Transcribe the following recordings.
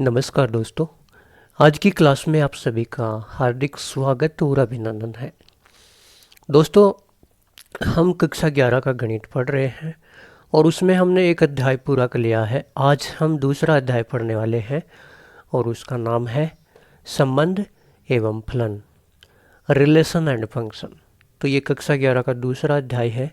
नमस्कार दोस्तों। आज की क्लास में आप सभी का हार्दिक स्वागत और अभिनंदन है। दोस्तों, हम कक्षा 11 का गणित पढ़ रहे हैं और उसमें हमने एक अध्याय पूरा कर लिया है। आज हम दूसरा अध्याय पढ़ने वाले हैं और उसका नाम है संबंध एवं फलन, रिलेशन एंड फंक्शन। तो ये कक्षा 11 का दूसरा अध्याय है।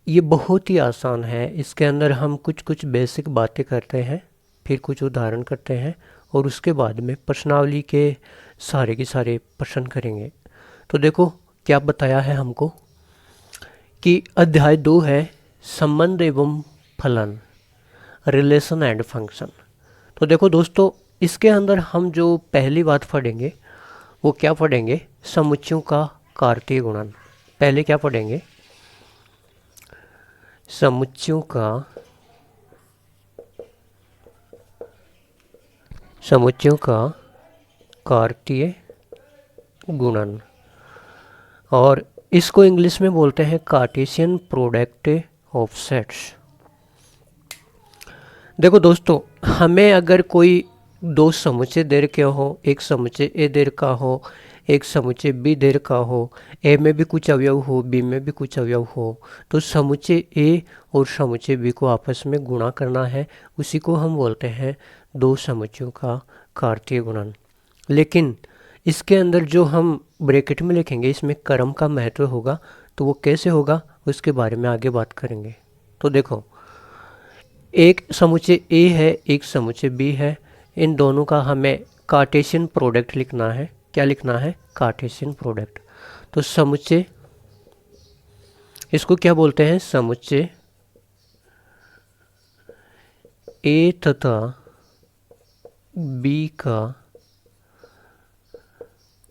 ये बहुत ही आसान है। इसके अंदर हम कुछ कुछ बेसिक बातें करते हैं, फिर कुछ उदाहरण करते हैं और उसके बाद में प्रश्नावली के सारे के सारे प्रश्न करेंगे। तो देखो क्या बताया है हमको कि अध्याय 2 है संबंध एवं फलन, रिलेशन एंड फंक्शन। तो देखो दोस्तों, इसके अंदर हम जो पहली बात पढ़ेंगे वो क्या पढ़ेंगे? समुच्चयों का कार्तीय गुणन। पहले क्या पढ़ेंगे? समुच्चयों का कार्तीय गुणन, और इसको इंग्लिश में बोलते हैं कार्टेशियन प्रोडक्ट ऑफ सेट्स। देखो दोस्तों, हमें अगर कोई दो समुच्चय दे रखे हो, एक समुच्चय ए दे रखा हो, एक समुच्चय बी दे रखा हो, ए में भी कुछ अवयव हो, बी में भी कुछ अवयव हो, तो समुच्चय ए और समुच्चय बी को आपस में गुणा करना है। उसी को हम बोलते हैं दो समुच्चयों का कार्तीय गुणन। लेकिन इसके अंदर जो हम ब्रैकेट में लिखेंगे, इसमें क्रम का महत्व होगा। तो वो कैसे होगा उसके बारे में आगे बात करेंगे। तो देखो, एक समुच्चय ए है, एक समुच्चय बी है। इन दोनों का हमें कार्टेशियन प्रोडक्ट लिखना है। क्या लिखना है? Cartesian product. तो समुच्चय, इसको क्या बोलते हैं? समुच्चय ए तथा बी का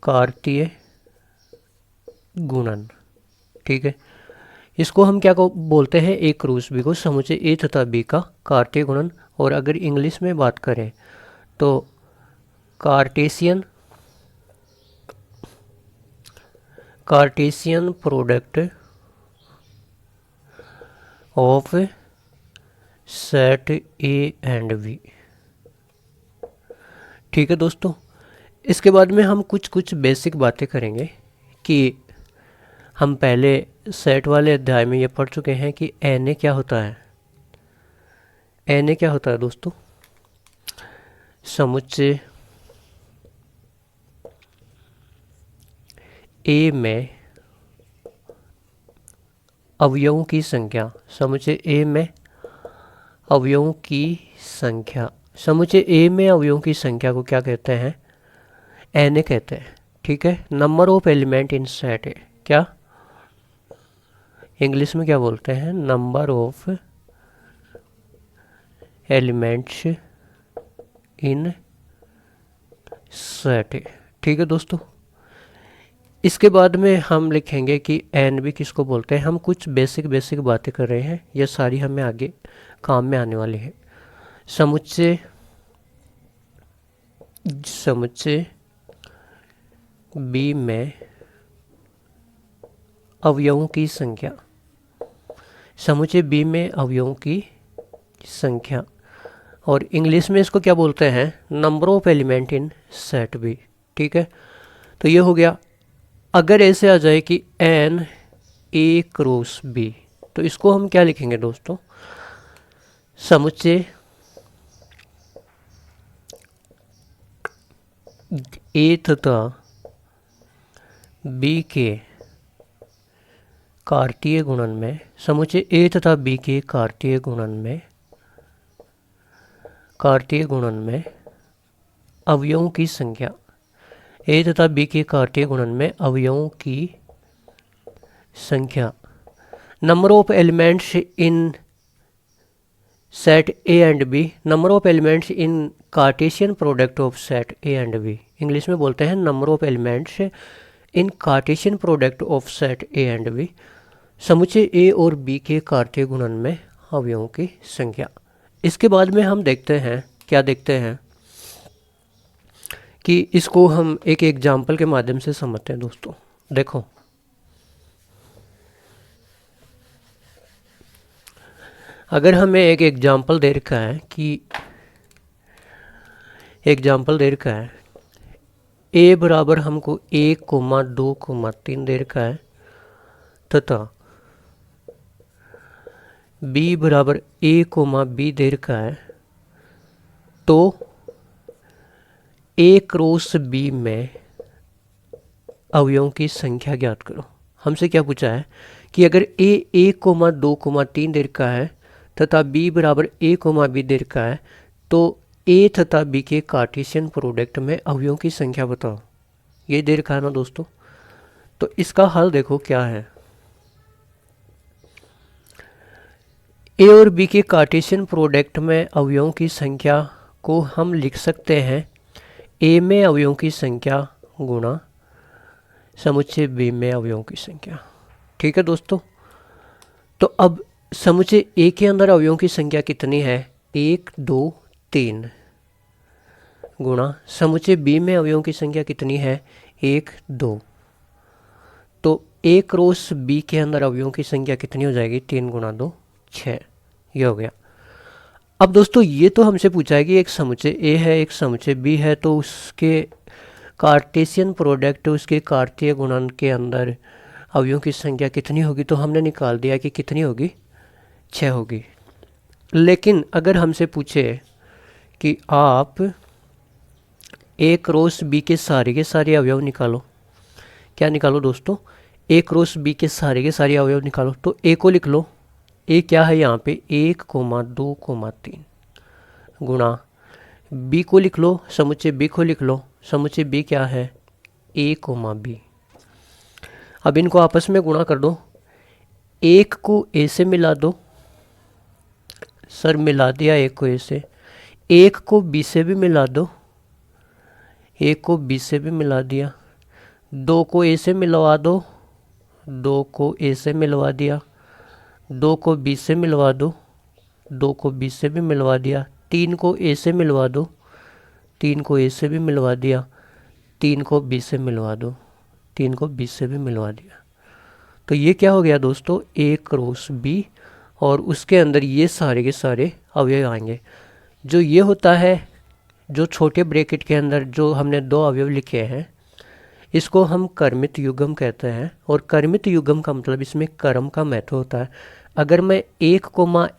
कार्तीय गुणन। ठीक है, इसको हम क्या को बोलते हैं? ए क्रॉस बी को समुच्चय ए तथा बी का कार्तीय गुणन। और अगर इंग्लिश में बात करें तो Cartesian product of set A and B. ठीक है दोस्तों, इसके बाद में हम कुछ कुछ बेसिक बातें करेंगे कि हम पहले सेट वाले अध्याय में ये पढ़ चुके हैं कि एन ए क्या होता है। एन ए क्या होता है दोस्तों? समुच्चय ए में अवयवों की संख्या। समुच्चय ए में अवयवों की संख्या। समुच्चय ए में अवयवों की संख्या को क्या कहते हैं? एन ए कहते हैं। ठीक है, number of element in set ए। क्या इंग्लिश में क्या बोलते हैं? Number of elements in set ए। ठीक है दोस्तों, इसके बाद में हम लिखेंगे कि एन बी किसको बोलते हैं। हम कुछ बेसिक बातें कर रहे हैं, ये सारी हमें आगे काम में आने वाली है। समुच्चय बी में अवयवों की संख्या। समुच्चय बी में अवयवों की संख्या, और इंग्लिश में इसको क्या बोलते हैं? Number of element in set B. ठीक है, तो ये हो गया। अगर ऐसे आ जाए कि एन ए क्रॉस बी, तो इसको हम क्या लिखेंगे दोस्तों? समुच्चय ए तथा बी के कार्तीय गुणन में, समुच्चय ए तथा बी के कार्तीय गुणन में अवयवों की संख्या। ए तथा बी के कार्तीय गुणन में अवयवों की संख्या। Number of elements in set A and B. Number of elements in Cartesian product of set A and B. English में बोलते हैं number of elements in Cartesian product of set A and B. समुच्चय A और B के कार्तीय गुणन में अवयवों की संख्या। इसके बाद में हम देखते हैं, क्या देखते हैं कि इसको हम एक एग्जाम्पल के माध्यम से समझते हैं दोस्तों। देखो, अगर हमें एक एग्जाम्पल दे रखा है कि एग्जाम्पल दे रखा है ए बराबर हमको 1,2,3 दे रखा है तथा बी बराबर a, b दे रखा है। तो ए क्रॉस बी में अवयवों की संख्या ज्ञात करो। हमसे क्या पूछा है कि अगर ए 1,2,3 दे रखा है तथा बी बराबर a, b दे रखा है तो ए तथा बी के कार्टेशियन प्रोडक्ट में अवयवों की संख्या बताओ। ये दे रखा है ना दोस्तों। तो इसका हल देखो क्या है। ए और बी के कार्टेशियन प्रोडक्ट में अवयवों की संख्या को हम लिख सकते हैं ए में अवयवों की संख्या गुणा समुच्चय बी में अवयवों की संख्या। ठीक है दोस्तों। तो अब समुच्चय ए के अंदर अवयवों की संख्या कितनी है 1, 2, 3 गुणा समुच्चय बी में अवयवों की संख्या कितनी है 1, 2। तो ए क्रॉस बी के अंदर अवयवों की संख्या कितनी हो जाएगी 3 गुणा 2, 6। ये हो गया। अब दोस्तों ये तो हमसे पूछा है कि एक समुच्चय ए है एक समुच्चय बी है तो उसके कार्टेशियन प्रोडक्ट उसके कार्तीय गुणन के अंदर अवयवों की संख्या कितनी होगी। तो हमने निकाल दिया कि कितनी होगी 6 होगी। लेकिन अगर हमसे पूछे कि आप ए क्रॉस बी के सारे अवयव निकालो। क्या निकालो दोस्तों ए क्रॉस बी के सारे अवयव निकालो। तो ए को लिख लो। ए क्या है यहाँ पे 1,2,3 गुणा बी को लिख लो समुच्चय बी को लिख लो। समुच्चय बी क्या है a, b। अब इनको आपस में गुणा कर दो। 1 को a से मिला दो। सर मिला दिया 1 को a से। 1 को b से भी मिला दो। 1 को b से भी मिला दिया। 2 को a से मिलवा दो। 2 को a से मिलवा दिया। 2 को b से मिलवा दो। 2 को b से भी मिलवा दिया। 3 को a से मिलवा दो। 3 को a से भी मिलवा दिया। 3 को b से मिलवा दो। 3 को b से भी मिलवा दिया। तो ये क्या हो गया दोस्तों a क्रॉस b और उसके अंदर ये सारे के सारे अवयव आएंगे। जो ये होता है जो छोटे ब्रैकेट के अंदर जो हमने 2 अवयव लिखे हैं इसको हम क्रमित युग्म कहते हैं। और क्रमित युग्म का मतलब इसमें क्रम का महत्व होता है। अगर मैं 1,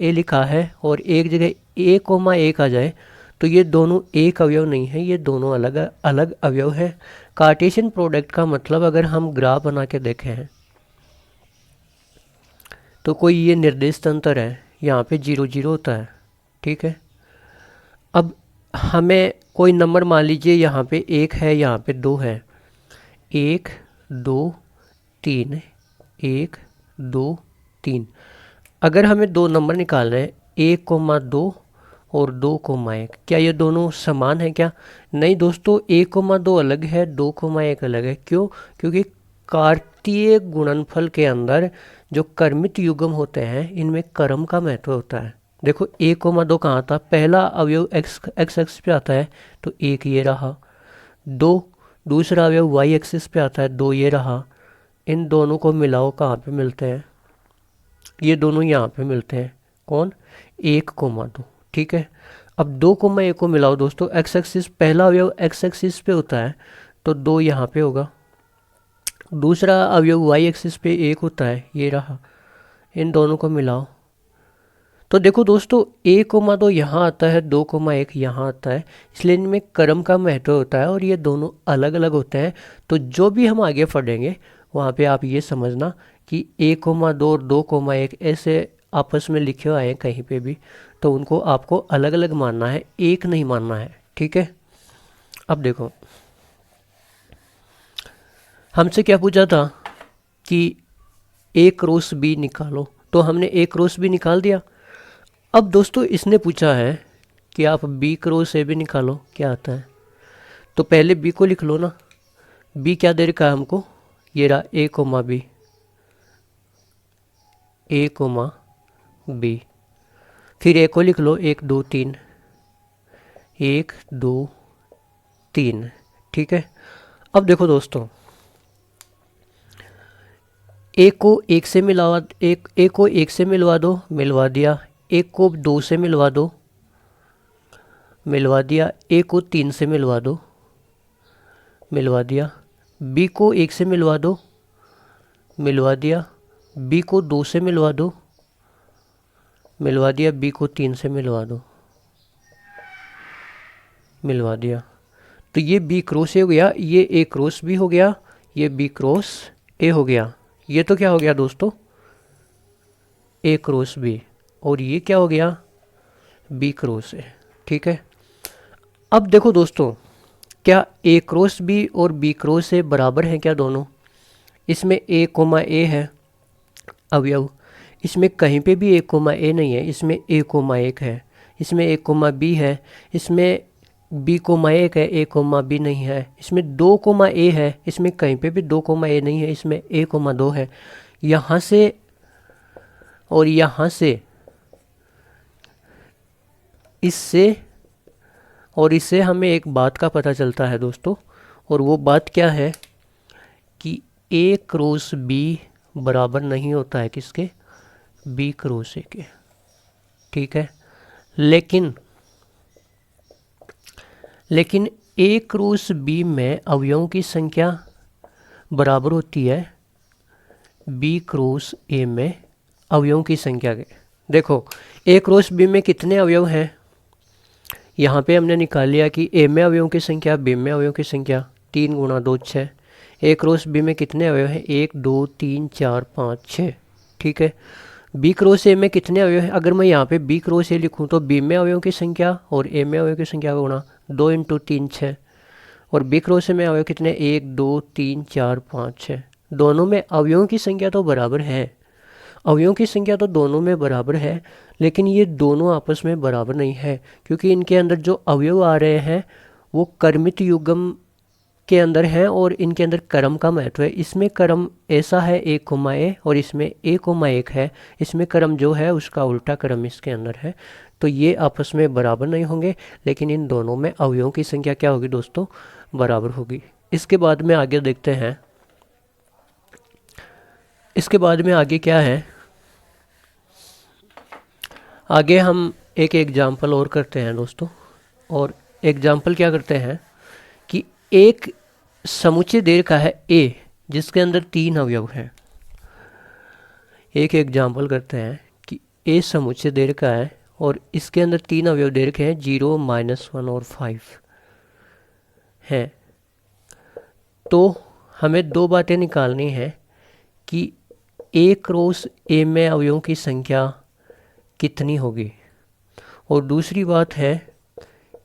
a लिखा है और एक जगह a, 1 आ जाए तो ये दोनों एक अवयव नहीं है, ये दोनों अलग अलग अवयव हैं। कार्टेशियन प्रोडक्ट का मतलब अगर हम ग्राफ बना के देखें हैं तो कोई ये निर्देश तंत्र है यहाँ पे 0, 0 होता है। ठीक है। अब हमें कोई नंबर मान लीजिए यहाँ पे 1 है यहाँ पे 2 है। 1, 2, 3 1, 2, 3। अगर हमें 2 नंबर निकालना है 1,2 और 2,1। क्या ये दोनों समान है क्या? नहीं दोस्तों 1,2 अलग है 2,1 अलग है। क्यों? क्योंकि कार्तीय गुणनफल के अंदर जो क्रमित युग्म होते हैं इनमें क्रम का महत्व होता है। देखो 1,2 कहाँ था? पहला अवयव x एक्सिस पे आता है तो 1 ये रहा। 2 दूसरा अवयव y एक्सिस पे आता है 2 ये रहा। इन दोनों को मिलाओ कहाँ पे मिलते हैं? ये दोनों यहाँ पे मिलते हैं। कौन? 1,2। ठीक है। अब 2,1 को मिलाओ दोस्तों। x एक्सिस पहला अवयव x एक्सिस पे होता है तो 2 यहाँ पे होगा। दूसरा अवयव y एक्सिस पे 1 होता है ये रहा। इन दोनों को मिलाओ तो देखो दोस्तों 1,2 यहाँ आता है 2,1 यहाँ आता है। इसलिए इनमें क्रम का महत्व होता है और ये दोनों अलग अलग होते हैं। तो जो भी हम आगे पढ़ेंगे वहाँ पे आप ये समझना कि 1,2 और 2,1 ऐसे आपस में लिखे हुए हैं कहीं पे भी तो उनको आपको अलग अलग मानना है, एक नहीं मानना है। ठीक है। अब देखो हमसे क्या पूछा था कि a क्रॉस b निकालो तो हमने a क्रॉस b निकाल दिया। अब दोस्तों इसने पूछा है कि आप b क्रॉस a भी निकालो। क्या आता है? तो पहले b को लिख लो ना। b क्या दे रखा है हमको? ये रहा a, b a, b। फिर a को लिख लो 1, 2, 3 1, 2, 3। ठीक है। अब देखो दोस्तों a को 1 से मिलवा a को 1 से मिलवा दो, मिलवा दिया। 1 को 2 से मिलवा दो, मिलवा दिया। ए को 3 से मिलवा दो, मिलवा दिया। बी को 1 से मिलवा दो, मिलवा दिया। बी को 2 से मिलवा दो, मिलवा दिया। बी को 3 से मिलवा दो, मिलवा दिया। तो ये बी क्रॉस ए हो गया, ये ए क्रॉस बी हो गया, ये बी क्रॉस ए हो गया। ये तो क्या हो गया दोस्तों, ए क्रॉस बी, और ये क्या हो गया, बी क्रॉस ए। ठीक है। अब देखो दोस्तों, क्या ए क्रॉस बी और बी क्रॉस ए बराबर हैं क्या दोनों? इसमें ए कोमा ए है अवयव, इसमें कहीं पे भी ए कोमा ए नहीं है, इसमें ए कोमा 1 है, इसमें ए कोमा बी है, इसमें बी कोमा 1 है, ए कोमा बी नहीं है, इसमें 2 कोमा ए है, इसमें कहीं पे भी 2 कोमा ए नहीं है, इसमें ए कोमा 2 है। यहाँ से और यहाँ से, इससे और इससे हमें एक बात का पता चलता है दोस्तों, और वो बात क्या है कि ए क्रॉस बी बराबर नहीं होता है किसके, बी क्रॉस ए के। ठीक है। लेकिन ए क्रॉस बी में अवयवों की संख्या बराबर होती है बी क्रॉस ए में अवयवों की संख्या के। देखो ए क्रॉस बी में कितने अवयव हैं, यहाँ पे हमने निकाल लिया कि ए में अवयवों की संख्या, बी में अवयवों की संख्या 3 गुणा 2 6। ए क्रॉस बी में कितने अवयव हैं, 1 2 3 4 5 6। ठीक है। बी क्रॉस ए में कितने अवयव हैं, अगर मैं यहाँ पे बी क्रॉस ए लिखूँ तो बी में अवयवों की संख्या और ए में अवयवों की संख्या का गुणा 2 × 3 6। और बी क्रॉस ए में अवयव कितने, 1 2 3 4 5 6। दोनों में अवयवों की संख्या तो बराबर है, अवयवों की संख्या तो दोनों में बराबर है, लेकिन ये दोनों आपस में बराबर नहीं है, क्योंकि इनके अंदर जो अवयव आ रहे हैं वो कर्मित युग्म के अंदर हैं और इनके अंदर क्रम का महत्व है। इसमें क्रम ऐसा है 1 कोमा ए और इसमें ए कोमा 1 है, इसमें क्रम जो है उसका उल्टा क्रम इसके अंदर है। तो ये आपस में बराबर नहीं होंगे, लेकिन इन दोनों में अवयवों की संख्या क्या होगी दोस्तों, बराबर होगी। इसके बाद में आगे देखते हैं, इसके बाद में आगे क्या है, आगे हम एक एग्जाम्पल और करते हैं दोस्तों। और एग्जाम्पल क्या करते हैं कि एक समुच्चय दीर्घ का है ए जिसके अंदर 3 अवयव हैं। एक एग्जाम्पल करते हैं कि ए समुच्चय दीर्घ का है और इसके अंदर 3 अवयव दीर्घ हैं, 0 -1 और 5 हैं। तो हमें 2 बातें निकालनी है कि ए क्रॉस ए में अवयवों की संख्या कितनी होगी, और दूसरी बात है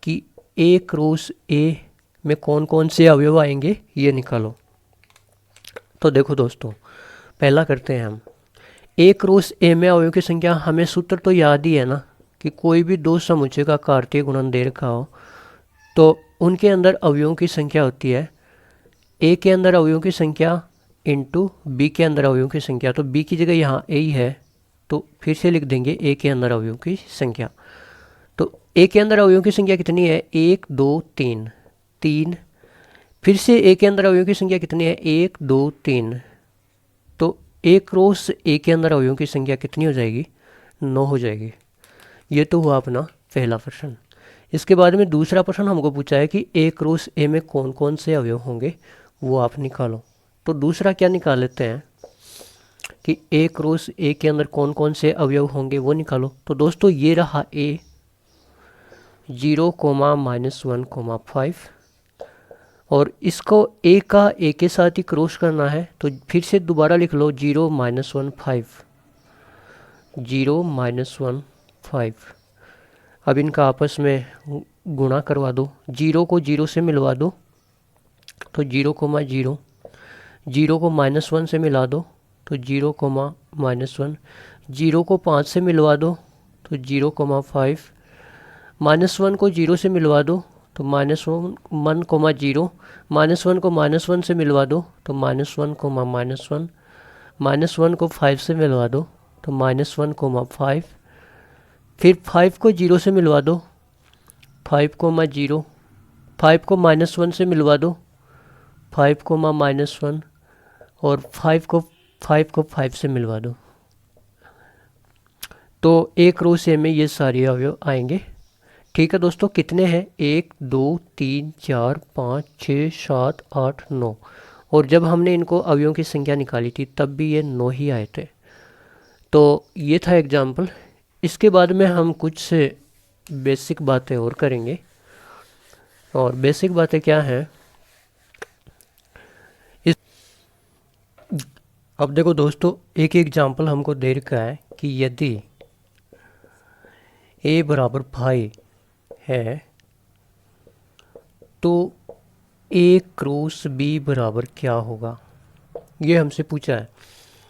कि ए क्रॉस ए में कौन कौन से अवयव आएंगे ये निकालो। तो देखो दोस्तों, पहला करते हैं हम ए क्रॉस ए में अवयवों की संख्या। हमें सूत्र तो याद ही है ना कि कोई भी 2 समुच्चय का कार्तीय गुणन दे रखा हो तो उनके अंदर अवयवों की संख्या होती है ए के अंदर अवयवों की संख्या इंटू बी के अंदर अवयवों की संख्या। तो बी की जगह यहाँ ए ही है, तो फिर से लिख देंगे ए के अंदर अवयवों की संख्या। तो ए के अंदर अवयवों की संख्या कितनी है, 1 2 3 3। फिर से ए के अंदर अवयवों की संख्या कितनी है, 1 2 3। तो ए क्रॉस ए के अंदर अवयवों की संख्या कितनी हो जाएगी, 9 हो जाएगी। ये तो हुआ अपना पहला प्रश्न। इसके बाद में दूसरा प्रश्न हमको पूछा है कि ए क्रॉस ए में कौन कौन से अवयव होंगे, वो आप निकालो। तो दूसरा क्या निकाल लेते हैं कि ए क्रॉस ए के अंदर कौन कौन से अवयव होंगे वो निकालो। तो दोस्तों ये रहा ए 0, -1, 5, और इसको ए का ए के साथ ही क्रॉस करना है। तो फिर से दोबारा लिख लो 0 -1 5, 0 -1 5। अब इनका आपस में गुणा करवा दो, 0 को 0 से मिलवा दो तो 0, 0, 0 को -1 से मिला दो तो 0, -1, 0 को 5 से मिलवा दो तो 0, 5, -1 को 0 से मिलवा दो तो -1, 1, 0, -1 को -1 से मिलवा दो तो -1, -1, -1 को 5 से मिलवा दो तो -1, 5, फिर 5 को 0 से मिलवा दो, 5, 0, 5 को -1 से मिलवा दो, 5, -1, और 5 को 5 से मिलवा दो। तो ए क्रॉस ए में ये सारे अवयव आएंगे। ठीक है दोस्तों, कितने हैं? 1 2 3 4 5 6 7 8 9। और जब हमने इनको अवयवों की संख्या निकाली थी तब भी ये 9 ही आए थे। तो ये था एग्जाम्पल। इसके बाद में हम कुछ से बेसिक बातें और करेंगे। और बेसिक बातें क्या हैं? इस अब देखो दोस्तों, एक एग्जाम्पल हमको दे रखा है कि यदि a बराबर 5 है तो a क्रॉस b बराबर क्या होगा, ये हमसे पूछा है।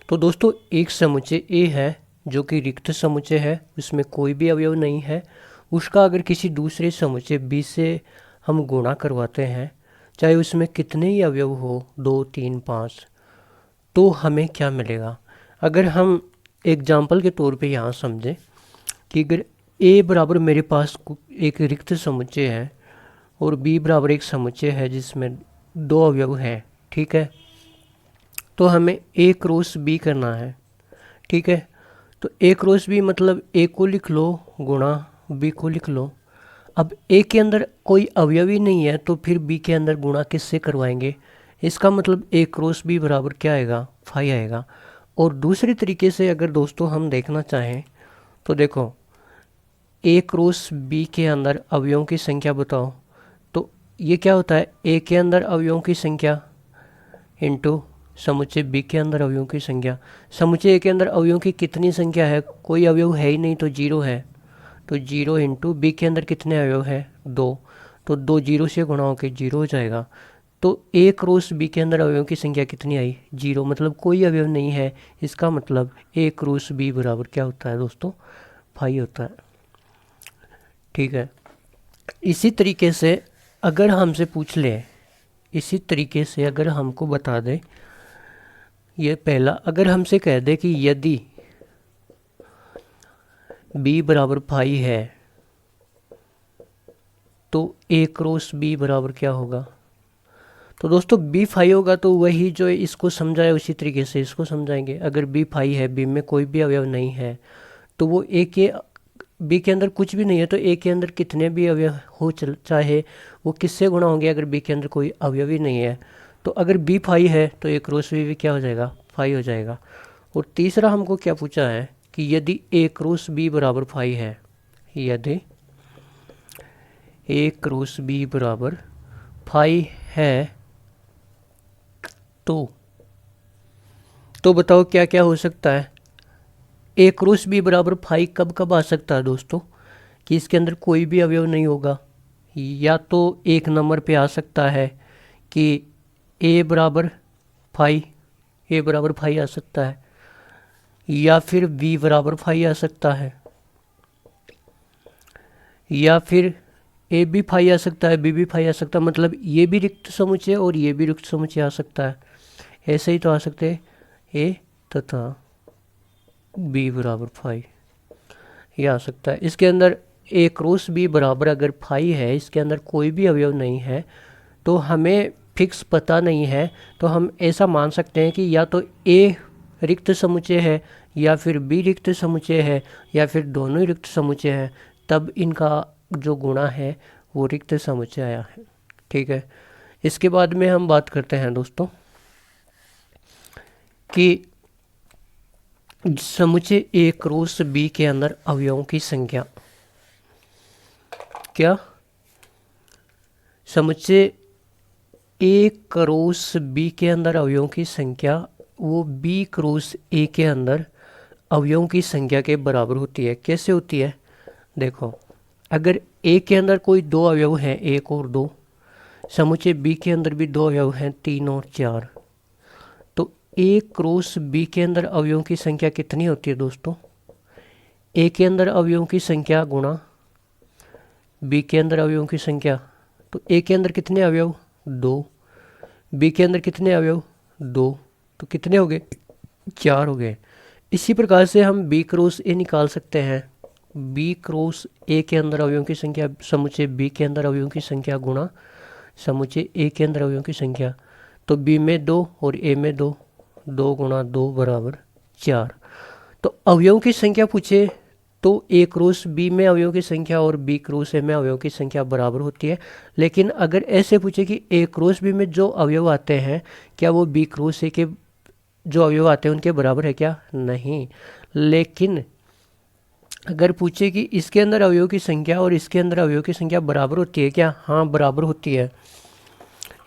तो दोस्तों, एक समुच्चय a है जो कि रिक्त समुच्चय है, उसमें कोई भी अवयव नहीं है। उसका अगर किसी दूसरे समुच्चय b से हम गुणा करवाते हैं, चाहे उसमें कितने ही अवयव हो, 2 3 5, तो हमें क्या मिलेगा? अगर हम एग्जाम्पल के तौर पे यहाँ समझें कि अगर a बराबर मेरे पास एक रिक्त समुच्चय है और b बराबर एक समुच्चय है जिसमें 2 अवयव हैं, ठीक है, तो हमें a क्रॉस b करना है। ठीक है, तो a क्रॉस b मतलब a को लिख लो गुणा b को लिख लो। अब a के अंदर कोई अवयव ही नहीं है तो फिर b के अंदर गुणा किससे करवाएंगे? इसका मतलब a क्रॉस b बराबर क्या आएगा? 5 आएगा। और दूसरे तरीके से अगर दोस्तों हम देखना चाहें तो देखो, a क्रॉस b के अंदर अवयवों की संख्या बताओ, तो ये क्या होता है? a के अंदर अवयवों की संख्या इंटू समुच्चय b के अंदर अवयवों की संख्या। समुच्चय a के अंदर अवयवों की कितनी संख्या है? कोई अवयव है ही नहीं तो 0 है, तो 0 इंटू b के अंदर कितने अवयव है? 2, तो 2 0 से गुणा होकर 0 हो जाएगा। तो a क्रॉस b के अंदर अवयवों की संख्या कितनी आई? 0, मतलब कोई अवयव नहीं है। इसका मतलब a क्रॉस b बराबर क्या होता है दोस्तों? 5 होता है। ठीक है, इसी तरीके से अगर हमसे पूछ ले, इसी तरीके से अगर हमको बता दे, ये पहला, अगर हमसे कह दे कि यदि b बराबर 5 है तो a क्रॉस b बराबर क्या होगा? तो दोस्तों b 5 होगा तो वही जो इसको समझाए उसी तरीके से इसको समझाएंगे। अगर b 5 है, b में कोई भी अवयव नहीं है, तो वो a के b के अंदर कुछ भी नहीं है, तो a के अंदर कितने भी अवयव हो चाहे वो किससे गुणा होंगे अगर b के अंदर कोई अवयव ही नहीं है। तो अगर b 5 है तो a क्रॉस b भी क्या हो जाएगा? 5 हो जाएगा। और तीसरा हमको क्या पूछा है कि यदि a क्रॉस b बराबर 5 है, यदि a क्रॉस b बराबर 5 है तो बताओ क्या क्या हो सकता है? a क्रॉस b बराबर 5 कब कब आ सकता है दोस्तों? कि इसके अंदर कोई भी अवयव नहीं होगा। या तो एक नंबर पे आ सकता है कि a बराबर 5, a बराबर 5 आ सकता है, या फिर b बराबर 5 आ सकता है, या फिर a भी 5 आ सकता है, b भी 5 आ सकता है। मतलब ये भी रिक्त समुच्चय और ये भी रिक्त समुच्चय आ सकता है। ऐसे ही तो आ सकते हैं a तथा b बराबर 5, ये आ सकता है। इसके अंदर a क्रॉस b बराबर अगर 5 है, इसके अंदर कोई भी अवयव नहीं है, तो हमें फिक्स पता नहीं है, तो हम ऐसा मान सकते हैं कि या तो a रिक्त समुच्चय है या फिर b रिक्त समुच्चय है या फिर दोनों ही रिक्त समुच्चय हैं, तब इनका जो गुणा है वो रिक्त समुच्चय आया है। ठीक है, इसके बाद में हम बात करते हैं दोस्तों कि समुच्चय a क्रॉस b के अंदर अवयवों की संख्या, क्या समुच्चय a क्रॉस b के अंदर अवयवों की संख्या वो b क्रॉस a के अंदर अवयवों की संख्या के बराबर होती है। कैसे होती है? देखो, अगर a के अंदर कोई 2 अवयव हैं, 1 और 2, समुच्चय b के अंदर भी 2 अवयव हैं, 3 और 4, तो a क्रॉस b के अंदर अवयवों की संख्या कितनी होती है दोस्तों? a के अंदर अवयवों की संख्या गुणा b के अंदर अवयवों की संख्या। तो a के अंदर कितने अवयव? 2, b के अंदर कितने अवयव? 2, तो कितने हो गए? 4 हो गए। इसी प्रकार से हम b क्रॉस a निकाल सकते हैं। b क्रॉस a के अंदर अवयवों की संख्या समुच्चय b के अंदर अवयवों की संख्या गुणा समुच्चय a के अंदर अवयवों की संख्या। तो b में 2 और a में 2, 2 गुणा 2 बराबर 4। तो अवयवों की संख्या पूछे तो ए क्रॉस बी में अवयवों की संख्या और बी क्रॉस ए में अवयवों की संख्या बराबर होती है। लेकिन अगर ऐसे पूछे कि ए क्रॉस बी में जो अवयव आते हैं क्या वो बी क्रॉस ए के जो अवयव आते हैं उनके बराबर है क्या? नहीं। लेकिन अगर पूछे कि इसके अंदर अवयवों की संख्या और इसके अंदर अवयवों की संख्या बराबर होती है क्या? हाँ, बराबर होती है।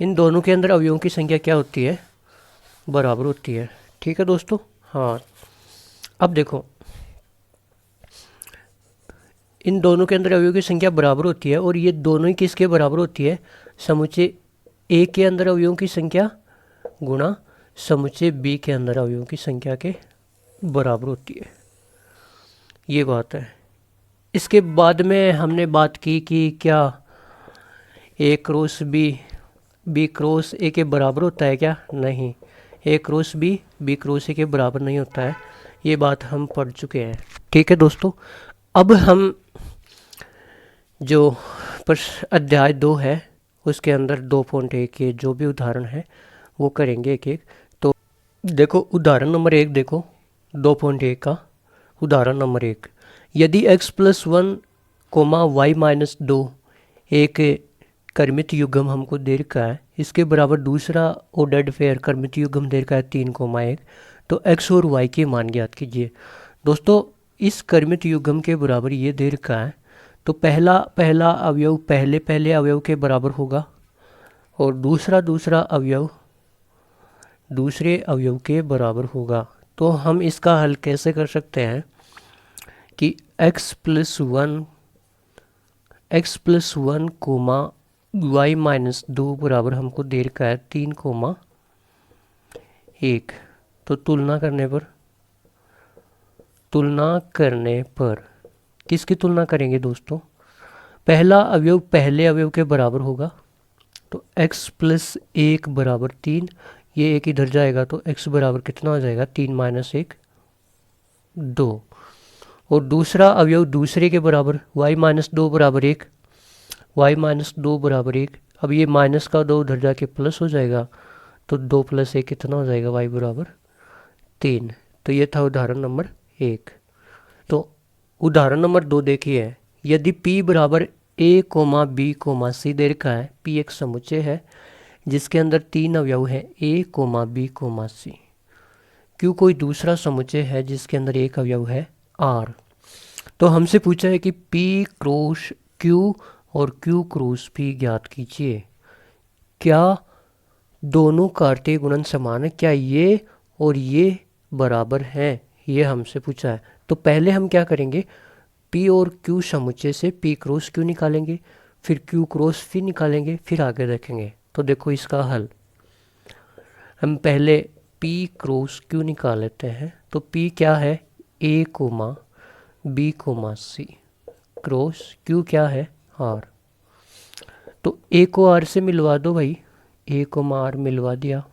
इन दोनों के अंदर अवयवों की संख्या क्या होती है? बराबर होती है। ठीक है दोस्तों। हाँ, अब देखो, इन दोनों के अंदर अवयवों की संख्या बराबर होती है और ये दोनों ही किसके बराबर होती है? समुच्चय ए के अंदर अवयवों की संख्या गुणा समुच्चय बी के अंदर अवयवों की संख्या के बराबर होती है। ये बात है। इसके बाद में हमने बात की कि क्या ए क्रॉस बी क्रॉस ए के बराबर होता है क्या? नहीं, ए क्रॉस बी क्रॉस ए के बराबर नहीं होता है। ये बात हम पढ़ चुके हैं। ठीक है दोस्तों। अब हम जो अध्याय 2 है उसके अंदर 2.1 के जो भी उदाहरण है वो करेंगे एक एक। तो देखो उदाहरण नंबर 1 देखो 2.1 का उदाहरण नंबर 1। यदि x + 1, y-2 एक कर्मित युग्म हमको दे रखा है, इसके बराबर दूसरा ऑर्डर्ड पेयर कर्मित युग्म दे रखा है 3, 1, तो x और y के मान ज्ञात कीजिए। दोस्तों इस कर्मित युग्म के बराबर ये दे रखा है तो पहला अवयव पहले अवयव के बराबर होगा और दूसरा अवयव दूसरे अवयव के बराबर होगा। तो हम इसका हल कैसे कर सकते हैं कि x + 1, y-2 बराबर हमको दे रखा है 3, 1। तो तुलना करने पर किसकी तुलना करेंगे दोस्तों? पहला अवयव पहले अवयव के बराबर होगा तो x + 1 बराबर 3, ये एक इधर जाएगा तो x बराबर कितना हो जाएगा? 3 - 1, 2। और दूसरा अवयव दूसरे के बराबर y-2 बराबर 1, y-2 बराबर 1। अब ये माइनस का 2 उधर जाके प्लस हो जाएगा तो 2 + 1 कितना हो जाएगा? y बराबर 3। तो ये था उदाहरण नंबर 1। तो उदाहरण नंबर 2 देखिए। यदि p बराबर a, b, c दे रखा है, p एक समुच्चय है जिसके अंदर 3 अवयव हैं a, b, c। q कोई दूसरा समुच्चय है जिसके अंदर एक अवयव है r। तो हमसे पूछा है कि p क्रॉस q और q क्रॉस p ज्ञात कीजिए। क्या दोनों कार्तीय गुणन समान है? क्या ये और ये बराबर हैं? ये हमसे पूछा है। तो पहले हम क्या करेंगे? p और q समुच्चय से p क्रॉस q निकालेंगे, फिर q क्रॉस p निकालेंगे, फिर आगे देखेंगे। तो देखो इसका हल, हम पहले p क्रॉस q निकाल लेते हैं। तो p क्या है? a, b, c cross q क्या है? r। तो a को r से मिलवा दो भाई, a को r मिलवा दिया,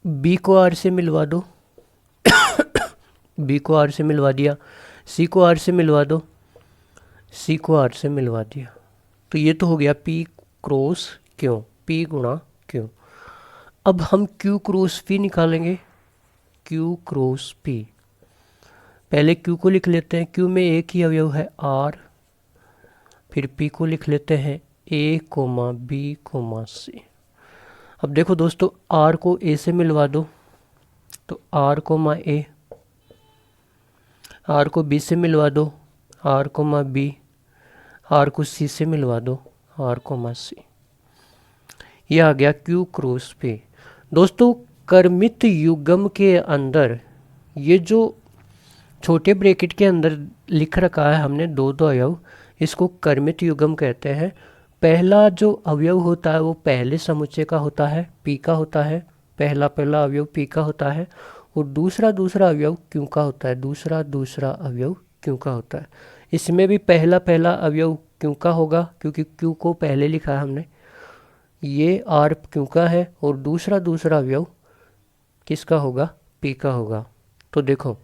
b को r से मिलवा दो b को r से मिलवा दिया, c को r से मिलवा दो, c को r से मिलवा दिया। तो ये तो हो गया p क्रॉस q, p गुणा q। अब हम q क्रॉस p निकालेंगे, q क्रॉस p। पहले q को लिख लेते हैं, q में एक ही अवयव है r। फिर p को लिख लेते हैं a, b, c। अब देखो दोस्तों r को a से मिलवा दो तो r, a, r को b से मिलवा दो r, b, r को c से मिलवा दो r, c। यह आ गया q क्रॉस p। दोस्तों कर्मित युग्म के अंदर ये जो छोटे ब्रैकेट के अंदर लिख रखा है हमने दो अवयव, इसको कर्मित युग्म कहते हैं। पहला जो अवयव होता है वो पहले समुच्चय का होता है, p का होता है। पहला अवयव p का होता है और दूसरा अवयव q का होता है। दूसरा अवयव q का होता है। इसमें भी पहला अवयव q का होगा क्योंकि q को पहले लिखा है हमने। ये r q का है और दूसरा अवयव किसका होगा? p का होगा। तो देखो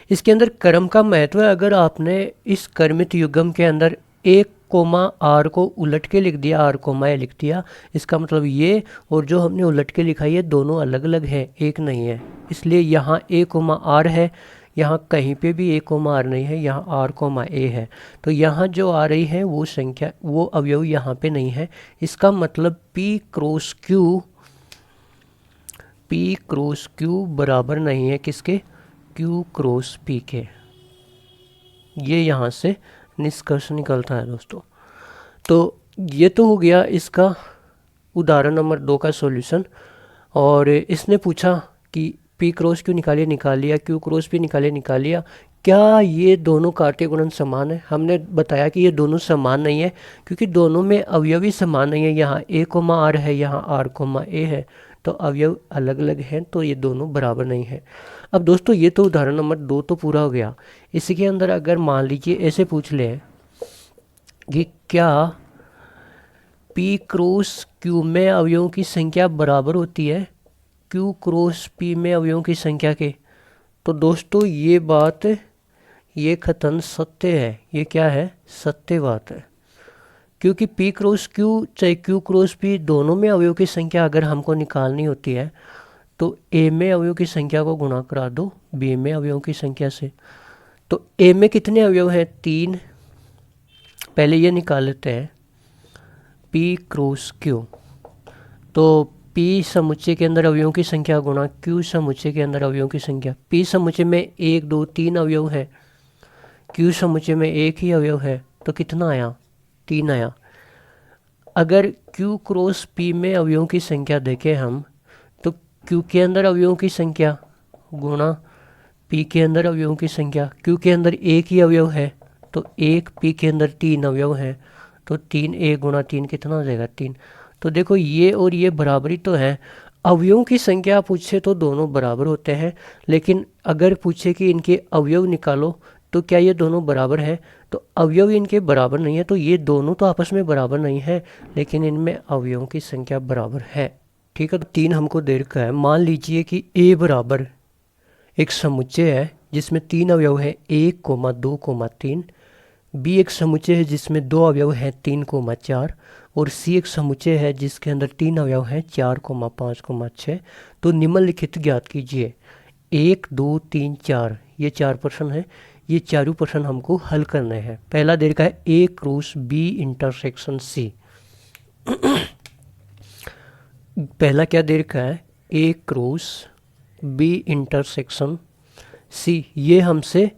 इसके अंदर क्रम का महत्व है। अगर आपने इस कर्मित युग्म के अंदर a, r को उलट के लिख दिया, r, a लिख दिया, इसका मतलब ये और जो हमने उलट के लिखा ये दोनों अलग अलग हैं, एक नहीं है। इसलिए यहाँ a, r है, यहाँ कहीं पे भी ए कोमा आर नहीं है, यहाँ आर कोमा ए है। तो यहाँ जो आ रही है वो संख्या, वो अवयव यहाँ पे नहीं है। इसका मतलब पी क्रॉस क्यू बराबर नहीं है किसके, क्यू क्रॉस पी के। ये यहाँ से निष्कर्ष निकलता है दोस्तों। तो ये तो हो गया इसका उदाहरण नंबर 2 का सॉल्यूशन। और इसने पूछा कि पी क्रॉस क्यू निकाल लिया, क्यू क्रॉस पी निकाल लिया, क्या ये दोनों कार्तीय गुणन समान है। हमने बताया कि ये दोनों समान नहीं है, क्योंकि दोनों में अवयव ही समान नहीं है। यहाँ ए कोमा आर है, यहाँ आर कोमा ए है, तो अवयव अलग अलग हैं, तो ये दोनों बराबर नहीं है। अब दोस्तों ये तो उदाहरण नंबर 2 तो पूरा हो गया। इसी के अंदर अगर मान लीजिए ऐसे पूछ ले कि क्या पी क्रॉस क्यू में अवयवों की संख्या बराबर होती है क्यू क्रॉस पी में अवयवों की संख्या के, तो दोस्तों ये बात, ये कथन सत्य है। ये क्या है, सत्य बात है। क्योंकि पी क्रॉस क्यू चाहे क्यू क्रॉस पी, दोनों में अवयव की संख्या अगर हमको निकालनी होती है तो ए में अवयव की संख्या को गुणा करा दो बी में अवयवों की संख्या से। तो ए में कितने अवयव हैं, 3। पहले ये निकाल लेते हैं पी क्रॉस क्यू। तो पी समुच्चय के अंदर अवयवों की संख्या गुणा क्यू समुच्चय के अंदर अवयवों की संख्या। पी समुच्चय में 1 2 3 अवयव है, क्यू समुच्चय में 1 ही अवयव है, तो कितना आया, 3 आया। अगर क्यू क्रॉस पी में अवयवों की संख्या देखें हम, तो क्यू के अंदर अवयवों की संख्या गुणा पी के अंदर अवयवों की संख्या। क्यू के अंदर 1 ही अवयव है, तो 1, पी के अंदर 3 अवयव हैं, तो 3 1 गुणा 3 कितना हो जाएगा, 3। तो देखो ये और ये बराबरी तो है। अवयवों की संख्या पूछे तो दोनों बराबर होते हैं, लेकिन अगर पूछे कि इनके अवयव निकालो तो क्या ये दोनों बराबर हैं, तो अवयव इनके बराबर नहीं है। तो ये दोनों तो आपस में बराबर नहीं है, लेकिन इनमें अवयवों की संख्या बराबर है। ठीक है, तो 3 हमको दे रखा है। मान लीजिए कि ए बराबर एक समुच्चय है जिसमें 3 अवयव हैं, 1 2 3। बी एक समुच्चय है जिसमें 2 अवयव हैं, 3 4। और सी एक समुच्चय है जिसके अंदर 3 अवयव हैं, 4 5 6। तो निम्नलिखित ज्ञात कीजिए। 1 2 3 4 ये 4 प्रश्न है। ये चारों प्रश्न हमको हल करने हैं। पहला दे रखा है ए क्रॉस बी इंटरसेक्शन सी। पहला क्या दे रखा है, ए क्रॉस बी इंटरसेक्शन सी। ये हमसे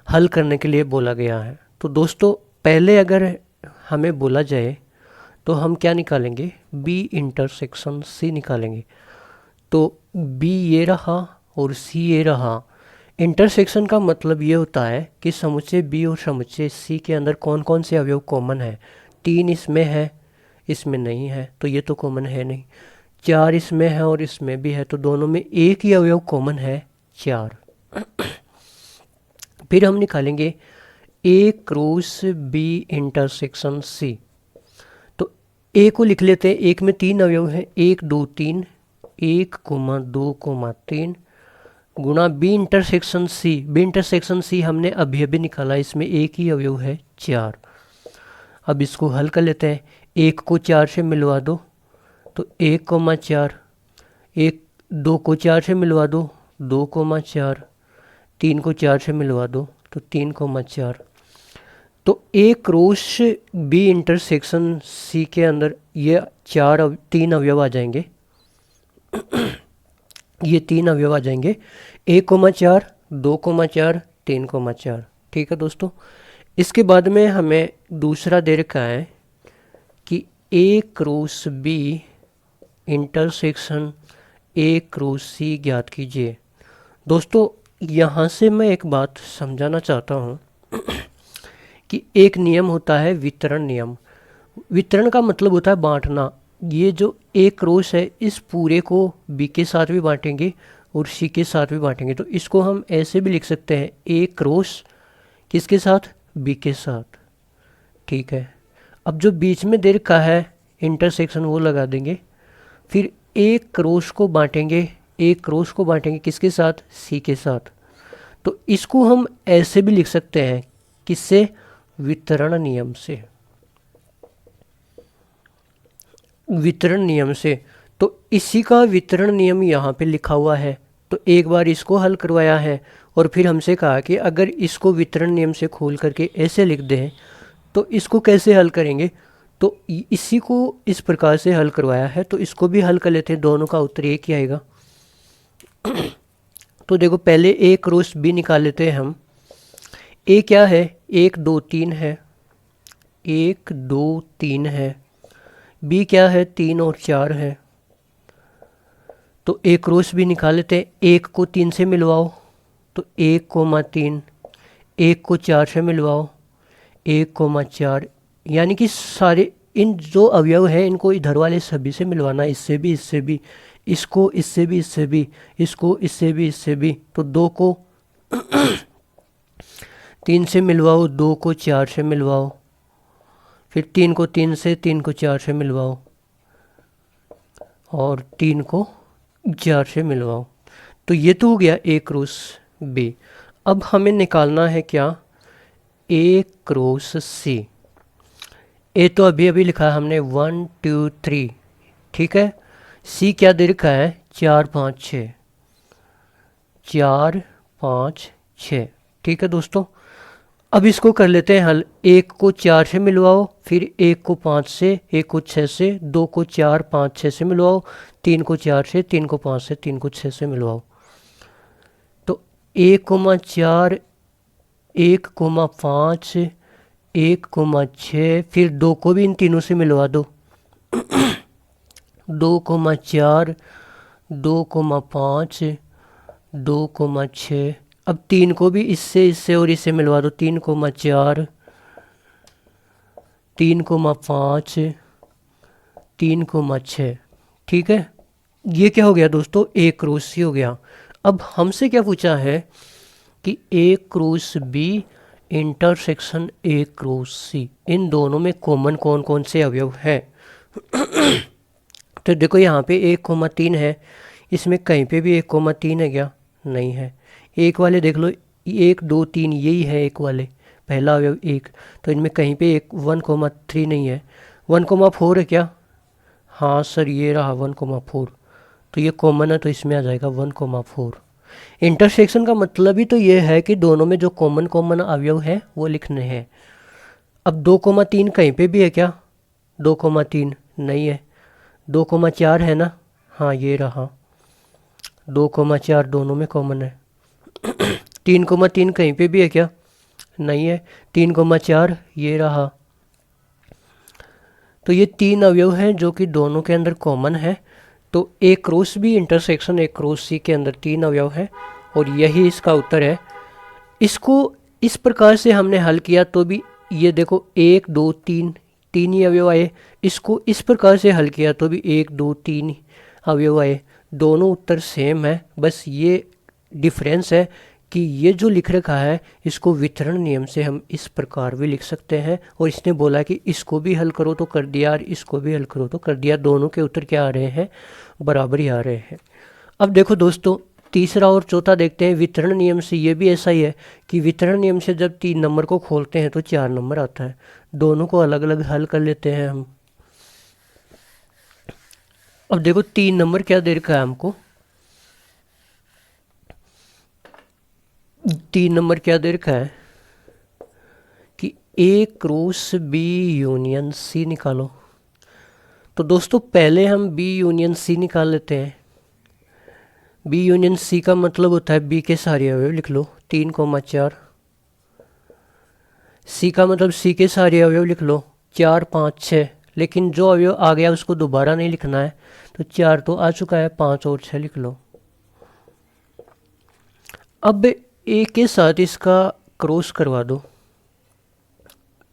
हल करने के लिए बोला गया है। तो दोस्तों पहले अगर हमें बोला जाए तो हम क्या निकालेंगे, बी इंटरसेक्शन सी निकालेंगे। तो बी ये रहा और सी ये रहा। इंटरसेक्शन का मतलब ये होता है कि समुच्चय बी और समुच्चय सी के अंदर कौन कौन से अवयव कॉमन है। 3 इसमें है, इसमें नहीं है, तो ये तो कॉमन है नहीं। 4 इसमें है और इसमें भी है, तो दोनों में एक ही अवयव कॉमन है, 4। फिर हम निकालेंगे ए क्रॉस बी इंटरसेक्शन सी। तो ए को लिख लेते हैं, एक में 3 अवयव हैं, 1 2 3, 1 2 3 गुणा B intersection C. B intersection C हमने अभी अभी निकाला, इसमें एक ही अवयव है, 4। अब इसको हल कर लेते हैं। 1 को 4 से मिलवा दो तो 1 4, 1 2 को 4 से मिलवा दो 2 4, 3 को 4 से मिलवा दो तो 3 4। तो ए क्रॉस बी इंटरसेक्शन सी के अंदर ये 3 अवयव आ जाएंगे। ये 3 अवयव आ जाएंगे, 1 4, 2 4, 3 4। ठीक है दोस्तों, इसके बाद में हमें दूसरा दे रखा है कि A cross B intersection A cross C ज्ञात कीजिए। दोस्तों यहाँ से मैं एक बात समझाना चाहता हूँ कि एक नियम होता है वितरण नियम। वितरण का मतलब होता है बांटना। ये जो ए क्रॉस है इस पूरे को बी के साथ भी बांटेंगे और सी के साथ भी बांटेंगे। तो इसको हम ऐसे भी लिख सकते हैं, ए क्रॉस किसके साथ, बी के साथ। ठीक है, अब जो बीच में दे रखा है इंटरसेक्शन वो लगा देंगे। फिर ए क्रॉस को बांटेंगे, ए क्रॉस को बांटेंगे किसके साथ, सी के साथ। तो इसको हम ऐसे भी लिख सकते हैं, किससे, वितरण नियम से, वितरण नियम से। तो इसी का वितरण नियम यहाँ पे लिखा हुआ है। तो एक बार इसको हल करवाया है और फिर हमसे कहा कि अगर इसको वितरण नियम से खोल करके ऐसे लिख दें तो इसको कैसे हल करेंगे। तो इसी को इस प्रकार से हल करवाया है, तो इसको भी हल कर लेते हैं। दोनों का उत्तर एक ही आएगा। तो देखो पहले ए क्रॉस बी निकाल लेते हैं हम। ए क्या है, 1 2 3 है, 1 2 3 है। बी क्या है, 3 और 4 है। तो ए क्रॉस बी निकाल लेते हैं। 1 को 3 से मिलवाओ तो 1,3, 1 को 4 से मिलवाओ 1,4, यानी कि सारे इन जो अवयव हैं इनको इधर वाले सभी से मिलवाना, इससे भी, इससे भी, इसको इससे भी, इससे भी, इसको इससे भी, इससे भी। तो 2 को 3 से मिलवाओ, 2 को 4 से मिलवाओ, फिर 3 को 3 से, 3 को 4 से मिलवाओ और 3 को 4 से मिलवाओ। तो ये तो हो गया ए क्रॉस बी। अब हमें निकालना है क्या, ए क्रॉस सी। ए तो अभी अभी लिखा है हमने 1 2 3, ठीक है। सी क्या दे रखा है, 4 5 6, 4 5 6, ठीक है दोस्तों। अब इसको कर लेते हैं हल। 1 को 4 से मिलवाओ, फिर 1 को 5 से, 1 को 6 से, 2 को 4 5 6 से मिलवाओ, 3 को 4 से, 3 को 5 से, 3 को 6 से मिलवाओ। तो 1,4, 1,5, 1,6, फिर 2 को भी इन तीनों से मिलवा दो 2,4, 2,5, 2,6। अब 3 को भी इससे, इससे और इससे मिलवा दो 3,4, 3,5, 3,6, ठीक है। ये क्या हो गया दोस्तों, ए क्रॉस सी हो गया। अब हमसे क्या पूछा है कि A cross B intersection A cross C, इन दोनों में कॉमन कौन कौन से अवयव हैं। तो देखो यहाँ पे 1,3 है, इसमें कहीं पे भी 1,3 है क्या, नहीं है। एक वाले देख लो, 1 2 3 यही है एक वाले, पहला अवयव 1। तो इनमें कहीं पे 1,3 नहीं है। 1,4 है क्या, हाँ सर ये रहा 1,4, तो ये कॉमन है तो इसमें आ जाएगा 1,4। इंटरसेक्शन का मतलब ही तो ये है कि दोनों में जो कॉमन कॉमन अवयव है वो लिखने हैं। अब 2,3 कहीं पे भी है क्या, 2,3 नहीं है। 2,4 है ना, हाँ ये रहा 2,4, दोनों में कॉमन है। 3,3 कहीं पे भी है क्या, नहीं है। 3,4 ये रहा। तो ये 3 अवयव हैं जो कि दोनों के अंदर कॉमन है। तो A cross B intersection A cross C के अंदर 3 अवयव हैं और यही इसका उत्तर है। इसको इस प्रकार से हमने हल किया तो भी ये देखो 1 2 3 तीन ही अवयव आए। इसको इस प्रकार से हल किया तो भी 1 2 3 अवयव आए। दोनों उत्तर सेम है, बस ये डिफरेंस है कि ये जो लिख रखा है इसको वितरण नियम से हम इस प्रकार भी लिख सकते हैं, और इसने बोला कि इसको भी हल करो तो कर दिया और इसको भी हल करो तो कर दिया। दोनों के उत्तर क्या आ रहे हैं, बराबर ही आ रहे हैं। अब देखो दोस्तों तीसरा और चौथा देखते हैं। वितरण नियम से ये भी ऐसा ही है कि वितरण नियम से जब 3 नंबर को खोलते हैं तो 4 नंबर आता है। दोनों को अलग अलग हल कर लेते हैं हम। अब देखो 3 नंबर क्या दे रखा है हमको, 3 नंबर क्या दे रखा है कि A cross B union C निकालो। तो दोस्तों पहले हम बी यूनियन सी निकाल लेते हैं। बी यूनियन सी का मतलब होता है बी के सारे अवयव लिख लो 3,4। सी का मतलब सी के सारे अवयव लिख लो 4 5 6, लेकिन जो अवयव आ गया उसको दोबारा नहीं लिखना है, तो 4 तो आ चुका है, 5 और 6 लिख लो। अब ए के साथ इसका क्रॉस करवा दो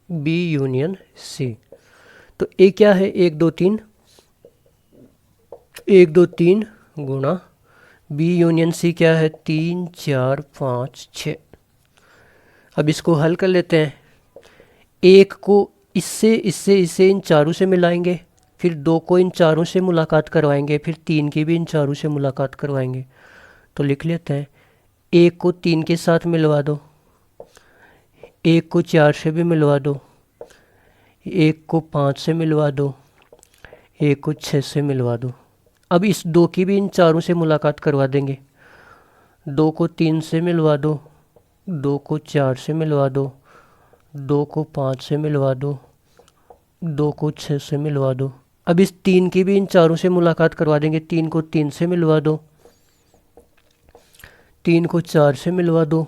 बी यूनियन सी। तो ए क्या है, 1 2 3, 1 2 3 गुणा बी यूनियन सी क्या है 3 4 5 6। अब इसको हल कर लेते हैं। 1 को इससे इससे इससे इन चारों से मिलाएंगे, फिर 2 को इन चारों से मुलाकात करवाएंगे, फिर 3 की भी इन चारों से मुलाकात करवाएंगे। तो लिख लेते हैं 1 को 3 के साथ मिलवा दो, 1 को 4 से भी मिलवा दो, 1 को 5 से मिलवा दो, 1 को 6 से मिलवा दो। अब इस 2 की भी इन चारों से मुलाकात करवा देंगे 2 को 3 से मिलवा दो, 2 को 4 से मिलवा दो, 2 को 5 से मिलवा दो, 2 को 6 से मिलवा दो। अब इस 3 की भी इन चारों से मुलाकात करवा देंगे। 3 को 3 से मिलवा दो, 3 को 4 से मिलवा दो,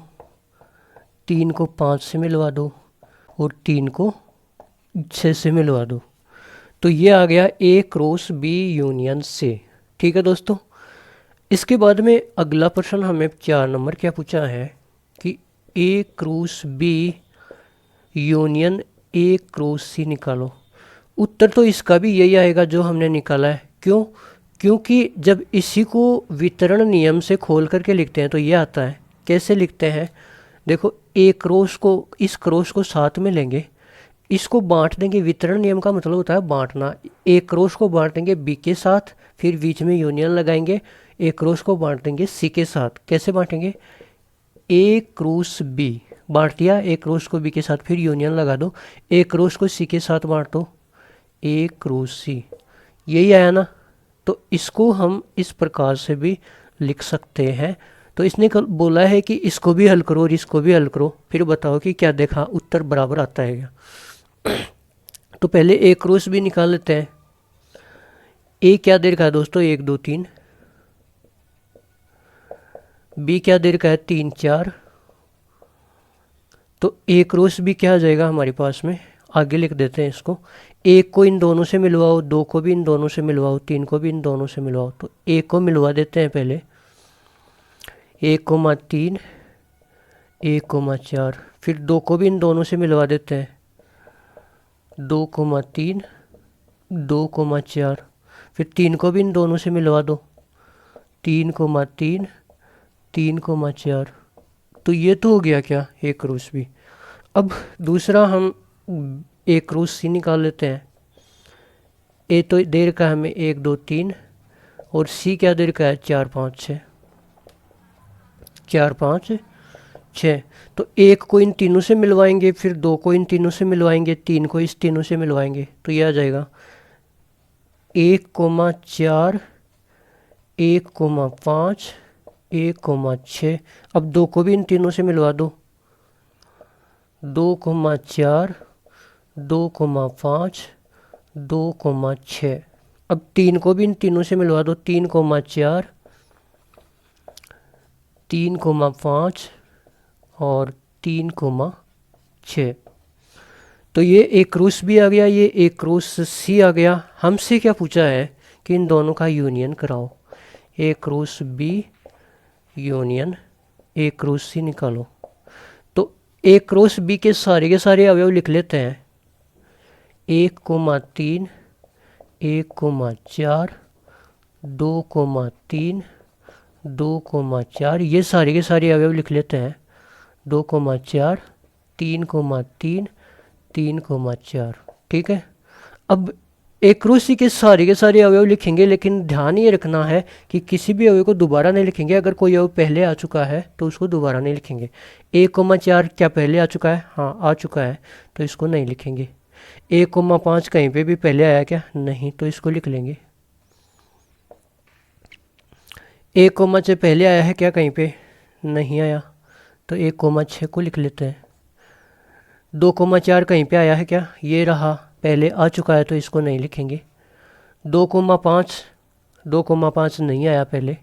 3 को 5 से मिलवा दो और 3 को 6 से मिलवा दो। तो ये आ गया ए क्रॉस बी यूनियन से। ठीक है दोस्तों। इसके बाद में अगला प्रश्न हमें 4 नंबर क्या पूछा है कि A cross B union A cross C निकालो। उत्तर तो इसका भी यही आएगा जो हमने निकाला है। क्यों? क्योंकि जब इसी को वितरण नियम से खोल करके लिखते हैं तो ये आता है। कैसे लिखते हैं? देखो, ए क्रॉस को, इस क्रॉस को साथ में लेंगे, इसको बांट देंगे। वितरण नियम का मतलब होता है बांटना। ए क्रॉस को बांट देंगे बी के साथ, फिर बीच में यूनियन लगाएंगे। ए क्रॉस को बांट देंगे सी के साथ। कैसे बांटेंगे? ए क्रॉस बी बांट दिया, ए क्रॉस को बी के साथ, फिर यूनियन लगा दो। ए क्रॉस को सी के साथ बांट दो, ए क्रॉस सी। यही आया ना? तो इसको हम इस प्रकार से भी लिख सकते हैं। तो इसने बोला है कि इसको भी हल करो और इसको भी हल करो, फिर बताओ कि क्या देखा, उत्तर बराबर आता है क्या। तो पहले ए क्रॉस भी निकाल लेते हैं। ए क्या दे रखा है दोस्तों? 1 2 3। बी क्या दे रखा है? 3 4। तो ए क्रॉस बी क्या आ जाएगा हमारे पास में? आगे लिख देते हैं इसको। एक को इन दोनों से मिलवाओ, 2 को भी इन दोनों से मिलवाओ, 3 को भी इन दोनों से मिलवाओ। तो एक को मिलवा देते हैं पहले। 1,3, 1,4। फिर 2 को भी इन दोनों से मिलवा देते हैं। 2,3, 2,4। फिर 3 को भी इन दोनों से मिलवा दो। 3,3, 3,4। तो ये तो हो गया क्या? ए क्रॉस बी। अब दूसरा हम ए क्रॉस सी निकाल लेते हैं। ए तो दे रखा है हमें 1 2 3 और सी क्या दे रखा है? 4 5 6। 4 5 6। तो एक को इन तीनों से मिलवाएंगे, फिर 2 को इन तीनों से मिलवाएंगे, 3 को इस तीनों से मिलवाएंगे। तो ये आ जाएगा 1,4, 1,5, 1,6। अब 2 को भी इन तीनों से मिलवा दो। 2,4, 2,5, 2,6। अब 3 को भी इन तीनों से मिलवा दो। 3,4, 3,5 और 3,6। तो ये ए क्रॉस बी आ गया, ये ए क्रॉस सी आ गया। हमसे क्या पूछा है कि इन दोनों का यूनियन कराओ। A cross B union A cross C निकालो। तो ए क्रॉस बी के सारे अवयव लिख लेते हैं। 1,3, 1,4, 2,3, 2,4। ये सारे के सारे अवयव लिख लेते हैं। 2,4, 3,3, 3,4। ठीक है। अब एक क्रॉस के सारे अवयव लिखेंगे, लेकिन ध्यान ये रखना है कि किसी भी अवयव को दोबारा नहीं लिखेंगे। अगर कोई अवयव पहले आ चुका है तो उसको दोबारा नहीं लिखेंगे। 1,4 क्या पहले आ चुका है? हाँ, आ चुका है, तो इसको नहीं लिखेंगे। 1,5 कहीं पे भी पहले आया क्या? नहीं, तो इसको लिख लेंगे। 1,6 पहले आया है क्या कहीं पे? नहीं आया, तो 1,6 को लिख लेते हैं। 2,4 कहीं पे आया है क्या? ये रहा, पहले आ चुका है, तो इसको नहीं लिखेंगे। 2,5, 2,5 नहीं आया पहले।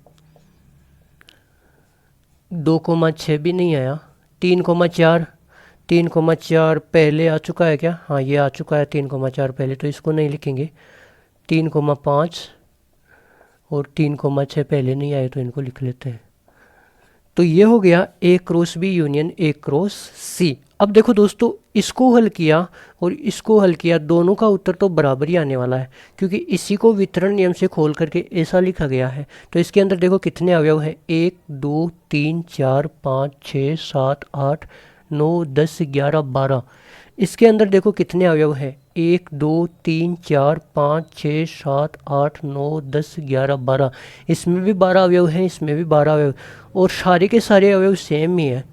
2,6 भी नहीं आया। 3,4, 3,4 पहले आ चुका है क्या? हाँ, ये आ चुका है 3,4 पहले, तो इसको नहीं लिखेंगे। 3,5 और 3,6 पहले नहीं आए, तो इनको लिख लेते हैं। तो ये हो गया A cross B union A cross C. अब देखो दोस्तों, इसको हल किया और इसको हल किया, दोनों का उत्तर तो बराबर ही आने वाला है, क्योंकि इसी को वितरण नियम से खोल करके ऐसा लिखा गया है। तो इसके अंदर देखो कितने अवयव हैं? 1 2 3 4 5 6 7 8 9 10 11 12। इसके अंदर देखो कितने अवयव हैं? 1 2 3 4 5 6 7 8 9 10 11 12। इसमें भी 12 अवयव हैं, इसमें भी 12 अवयव, और सारे के सारे अवयव सेम ही है।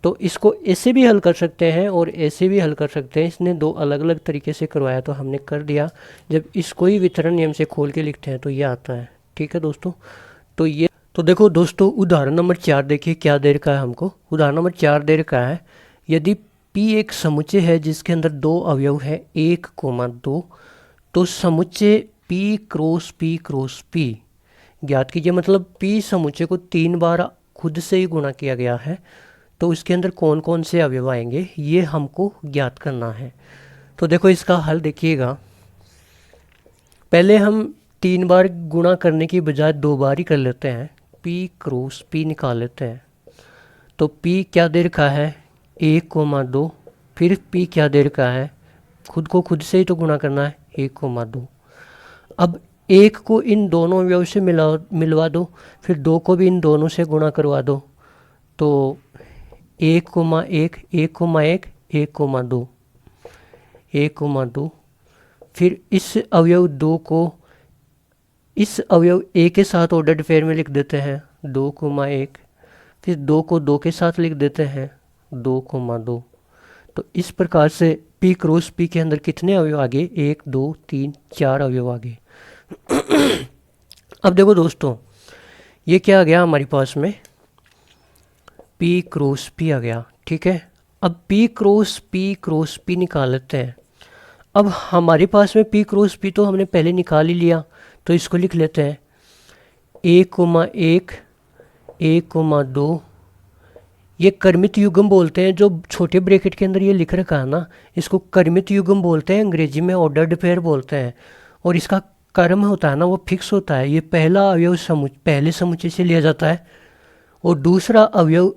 तो इसको ऐसे भी हल कर सकते हैं और ऐसे भी हल कर सकते हैं। इसने दो अलग अलग तरीके से करवाया, तो हमने कर दिया। जब इसको ही वितरण नियम से खोल के लिखते हैं तो ये आता है। ठीक है दोस्तों। तो देखो दोस्तों, उदाहरण नंबर 4 देखिए क्या दे रखा है हमको। उदाहरण नंबर 4 दे रखा है, यदि P एक समुच्चय है जिसके अंदर दो अवयव है 1,2, तो समुच्चय P ज्ञात कीजिए। मतलब P समुच्चय को 3 बार खुद से ही गुणा किया गया है, तो उसके अंदर कौन कौन से अवयव आएंगे ये हमको ज्ञात करना है। तो देखो इसका हल देखिएगा। पहले हम 3 बार गुणा करने की बजाय 2 बार ही कर लेते हैं। P निकाल लेते हैं। तो P क्या दे रखा है 1,2, फिर P क्या दे रखा है, खुद को खुद से ही तो गुणा करना है 1,2। अब 1 को इन दोनों अवयव से मिलवा दो, फिर 2 को भी इन दोनों से गुणा करवा दो। तो 1,1, 1,1, 1,2, 1,2। फिर इस अवयव 2 को इस अवयव A के साथ ऑर्डर्ड पेयर में लिख देते हैं 2,1। फिर 2 को 2 के साथ लिख देते हैं 2,2। तो इस प्रकार से P के अंदर कितने अवयव आ गए, 1, 2, 3, 4 अवयव आ गए। अब देखो दोस्तों, ये क्या आ गया हमारे पास में, P आ गया। ठीक है, अब P निकाल लेते हैं। अब हमारे पास में P तो हमने पहले निकाल ही लिया, तो इसको लिख लेते हैं 1,1, 1,2। ये कर्मित युग्म बोलते हैं, जो छोटे ब्रैकेट के अंदर ये लिख रखा है ना, इसको कर्मित युग्म बोलते हैं, अंग्रेजी में ऑर्डर्ड पेयर बोलते हैं। और इसका कर्म होता है ना, वो फिक्स होता है। ये पहला अवयव पहले समुच्चय से लिया जाता है और दूसरा अवयव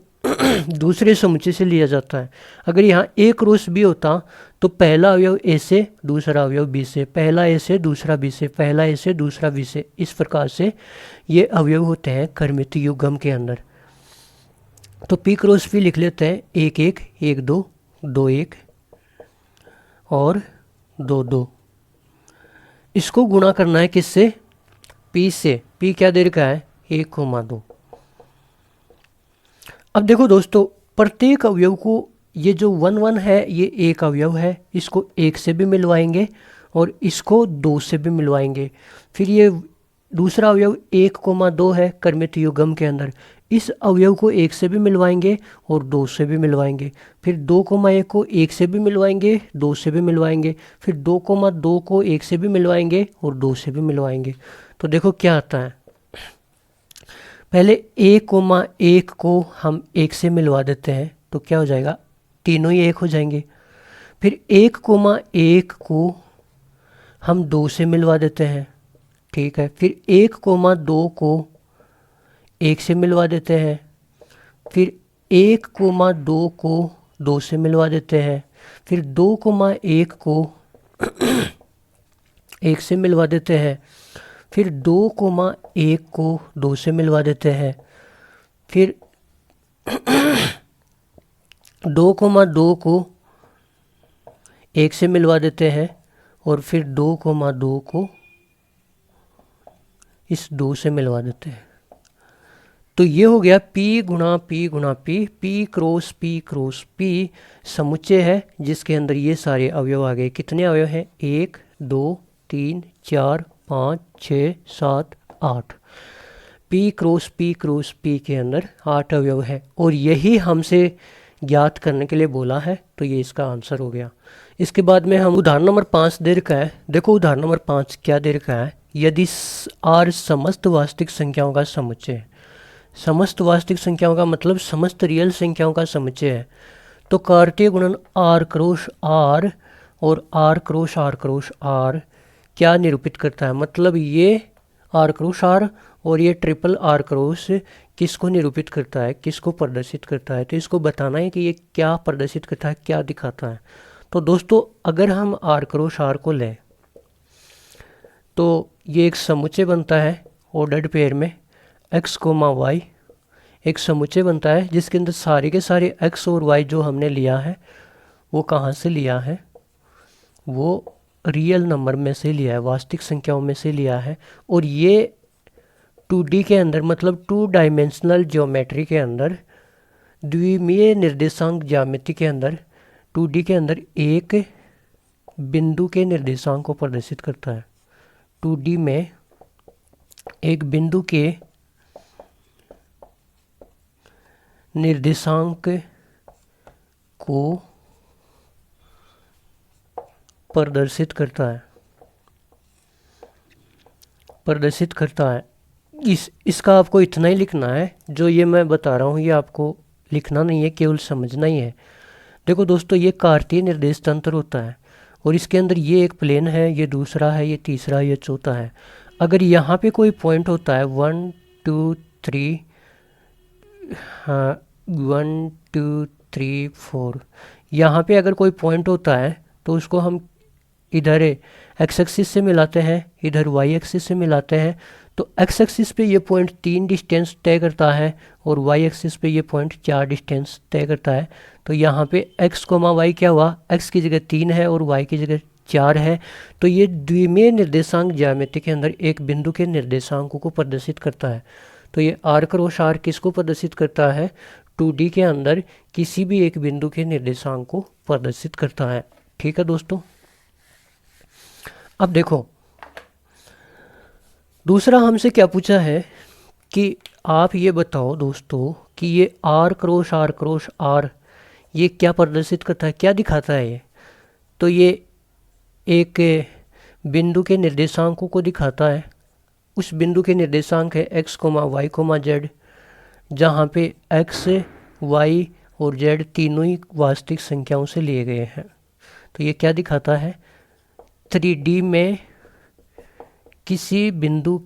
दूसरे समुच्चय से लिया जाता है। अगर यहाँ A×B होता तो पहला अवयव A से, दूसरा अवयव B से, पहला A से, दूसरा B से, पहला A से, दूसरा B से। इस प्रकार से ये अवयव होते हैं कर्मित युग्म के अंदर। तो P×P लिख लेते हैं 1,1, 1,2, 2,1 और 2,2। इसको गुणा करना है किससे, P से। P क्या दे रखा है 1,2। अब देखो दोस्तों, प्रत्येक अवयव को, ये जो 1, 1 है ये एक अवयव है, इसको 1 से भी मिलवाएंगे और इसको 2 से भी मिलवाएंगे। फिर ये दूसरा अवयव 1,2 है कर्मित युग्म के अंदर, इस अवयव को 1 से भी मिलवाएंगे और 2 से भी मिलवाएंगे। फिर 2,1 को 1 से भी मिलवाएंगे, 2 से भी मिलवाएंगे। फिर 2,2 को 1 से भी मिलवाएंगे और 2 से भी मिलवाएंगे। तो देखो क्या आता है, पहले 1,1 को हम 1 से मिलवा देते हैं, तो क्या हो जाएगा, तीनों ही 1 हो जाएंगे। फिर 1,1 को हम 2 से मिलवा देते हैं। ठीक है, फिर 1,2 को 1 से मिलवा देते हैं। फिर 1,2 को 2 से मिलवा देते हैं। फिर 2,1 को 1 से मिलवा देते हैं। फिर 2,1 को 2 से मिलवा देते हैं। फिर 2,2 को 1 से मिलवा देते हैं और फिर 2,2 को इस 2 से मिलवा देते हैं। तो ये हो गया P समुच्चय है जिसके अंदर ये सारे अवयव आ गए। कितने अवयव हैं, 1, 2, 3, 4, 5, 6, 7, 8। P के अंदर 8 अवयव है और यही हमसे ज्ञात करने के लिए बोला है, तो ये इसका आंसर हो गया। इसके बाद में हम उदाहरण नंबर 5 दे रखा है। देखो उदाहरण नंबर 5 क्या दे रखा है, यदि R समस्त वास्तविक संख्याओं का समुच्चय है। समस्त वास्तविक संख्याओं का मतलब समस्त रियल संख्याओं का समुच्चय है। तो कार्तीय गुणन R×R और R×R क्या निरूपित करता है, मतलब ये R×R और ये ट्रिपल R× किसको निरूपित करता है, किसको प्रदर्शित करता है। तो इसको बताना है कि ये क्या प्रदर्शित करता है, क्या दिखाता है। तो दोस्तों, अगर हम R×R को लें तो ये एक समुच्चय बनता है ऑर्डर्ड पेयर में, x, y एक समुच्चय बनता है जिसके अंदर सारे के सारे x और y जो हमने लिया है वो कहाँ से लिया है, वो रियल नंबर में से लिया है, वास्तविक संख्याओं में से लिया है। और ये 2D के अंदर, मतलब 2 डायमेंशनल ज्योमेट्री के अंदर, द्विमीय निर्देशांक ज्यामिति के अंदर 2D के अंदर एक बिंदु के निर्देशांक को प्रदर्शित करता है। 2D में एक बिंदु के निर्देशांक को प्रदर्शित करता है। इसका आपको इतना ही लिखना है, जो ये मैं बता रहा हूँ ये आपको लिखना नहीं है, केवल समझना ही है। देखो दोस्तों, ये कार्तीय निर्देश तंत्र होता है और इसके अंदर ये एक प्लेन है, ये दूसरा है, ये तीसरा, ये चौथा है। अगर यहाँ पे कोई पॉइंट होता है 1 2 3, हाँ 1 2 3 4, यहाँ पे अगर कोई पॉइंट होता है तो उसको हम इधर एक्स एक्सिस से मिलाते हैं, इधर वाई एक्सिस से मिलाते हैं। तो एक्स एक्सिस पे ये पॉइंट 3 डिस्टेंस तय करता है और वाई एक्सिस पे ये पॉइंट 4 डिस्टेंस तय करता है। तो यहाँ पे x, y क्या हुआ, x की जगह 3 है और y की जगह 4 है। तो ये द्विमीय निर्देशांक ज्यामिति के अंदर एक बिंदु के निर्देशांकों को प्रदर्शित करता है। तो ये r क्रॉस r किसको प्रदर्शित करता है, 2D के अंदर किसी भी एक बिंदु के निर्देशांक को प्रदर्शित करता है। ठीक है दोस्तों। अब देखो, दूसरा हमसे क्या पूछा है कि आप ये बताओ दोस्तों कि ये r क्रॉस r ये क्या प्रदर्शित करता है, क्या दिखाता है ये। तो ये एक बिंदु के निर्देशांकों को दिखाता है। उस बिंदु के निर्देशांक है x, y, z, जहाँ पे x, y और z तीनों ही वास्तविक संख्याओं से लिए गए हैं। तो ये क्या दिखाता है, 3D में किसी बिंदु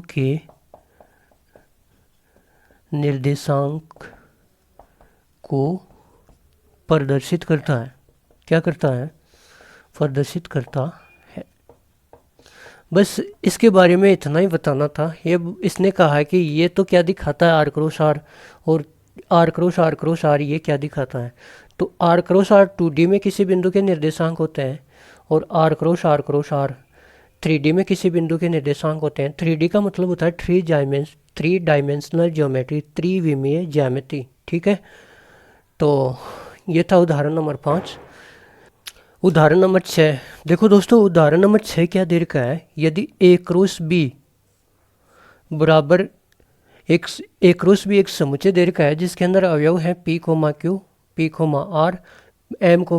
के निर्देशांक को प्रदर्शित करता है। क्या करता है, प्रदर्शित करता है। बस इसके बारे में इतना ही बताना था। ये इसने कहा कि ये तो क्या दिखाता है r क्रॉस r, और r क्रॉस r ये क्या दिखाता है। तो r क्रॉस r 2D में किसी बिंदु के निर्देशांक होते हैं और r क्रॉस r 3D में किसी बिंदु के निर्देशांक होते हैं। 3D का मतलब होता है थ्री डायमेंशनल ज्योमेट्री, त्रिविमीय ज्यामिति। ठीक है। तो ये था उदाहरण नंबर 5। उदाहरण नंबर 6 देखो दोस्तों, उदाहरण नंबर 6 क्या दे रखा है, यदि a क्रॉस b बराबर a क्रॉस b एक समुच्चय दे रखा है जिसके अंदर अवयव है p, q, p, r, m, q,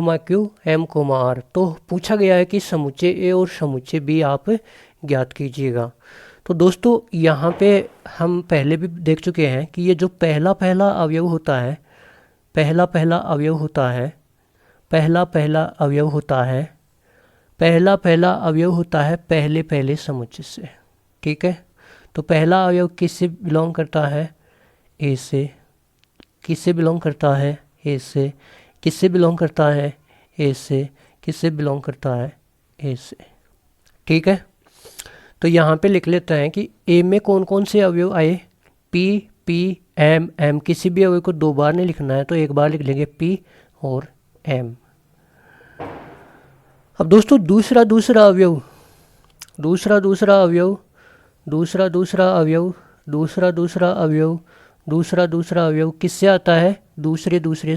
m, r। तो पूछा गया है कि समुच्चय a और समुच्चय b आप ज्ञात कीजिएगा। तो दोस्तों यहाँ पे हम पहले भी देख चुके हैं कि ये जो पहला अवयव होता है, पहला अवयव होता है पहले समुच्चय से। ठीक है। तो पहला अवयव किससे बिलोंग करता है, ए से। किससे बिलोंग करता है, ए से। किससे बिलोंग करता है, ए से। किससे बिलोंग करता है, ए से। ठीक है। तो यहाँ पे लिख लेते हैं कि ए में कौन कौन से अवयव आए, पी, एम, किसी भी अवयव को 2 बार नहीं लिखना है, तो एक बार लिख लेंगे पी और एम। अब दोस्तों दूसरा अवयव किससे आता है, दूसरे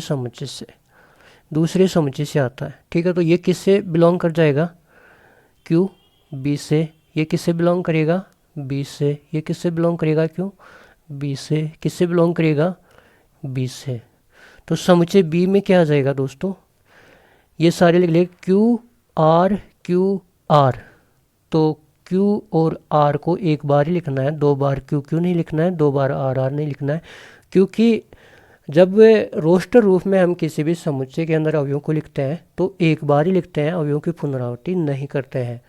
समुच्चय से आता है। ठीक है। तो ये किससे बिलोंग कर जाएगा, क्यू, बी से। ये किससे बिलोंग करेगा, बी से। ये किससे बिलोंग करेगा, क्यू, बी से। किससे बिलोंग करेगा, बी से। तो समुच्चय बी में क्या आ जाएगा दोस्तों, ये सारे लिख ले, क्यू आर। तो क्यू और आर को एक बार ही लिखना है, 2 बार क्यू नहीं लिखना है, 2 बार आर नहीं लिखना है। क्योंकि जब रोस्टर रूप में हम किसी भी समुच्चय के अंदर अवयवों को लिखते हैं तो एक बार ही लिखते हैं, अवयवों की पुनरावृत्ति नहीं करते हैं।